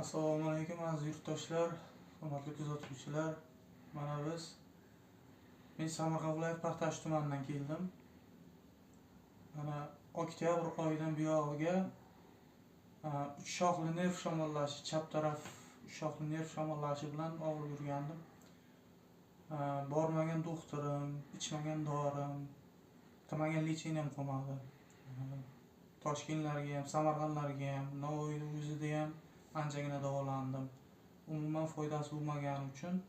Assalomu alaykum aziz yurtdoshlar, hurmatli kuzatuvchilar. Men Samarqand viloyat Paxtash tumanidan keldim. Oktyabr oyidan buyog'iga 3 shoxli nerv shamollashi, chap taraf 3 shoxli nerv shamollashi bilan og'rib yurgandim. Bormagan doktorim, ichmagan dorim, qilmagan lecheniam qolmadi. Toshkentlarga ham, Samarqandlarga ham, Navoiyni o'zida ham anchagina davolandim. Umuman foydasi bo'lmagani uchun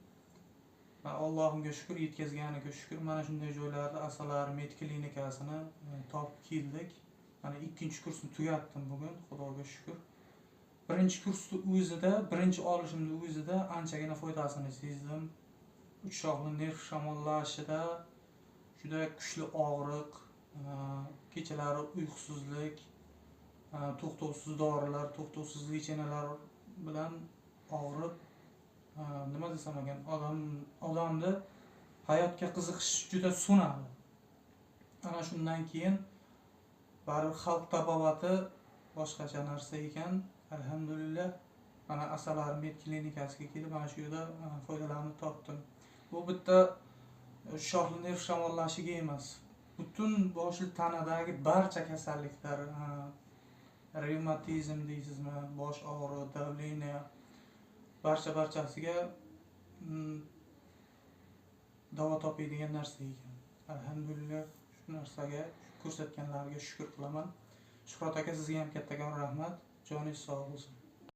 Allohimga shukr, yetkazganiga shukr, mana shunday joylarda Asalar medklinikasini topib keldik. Mana 2-kursni tugatdim bugun, Xudoga shukr. Birinchi kursni o'zida, birinchi olishimda o'zida anchagina foydasini sezdim. 3 shoxli nerv shamollashida juda kuchli og'riq, kechalari uyqusizlik, to'xtovsiz dorilar, to'xtovsiz lecheniyalar bilan og'rib, nima desam ekan, odamni hayotga qiziqish juda so'nadi. Ana shundan keyin baribir xalq tabobati boshqacha narsa ekan. Alhamdulillah, mana Asalar medklinikasiga kelib, mana shu yerda foydalanib topdim. Bu bitta shoxli nerv shamollashiga emas, butun boshli tanadagi barcha kasalliklar, revmatizm deysizmi, bosh og'rig'i, davleniya, barchasiga davo topadigan narsa ekan. Alhamdulillah, shu narsaga ko'rsatganlarga shukr qilaman. Shuhrat aka, sizga ham kattakon rahmat. Joningiz sog' bo'lsin.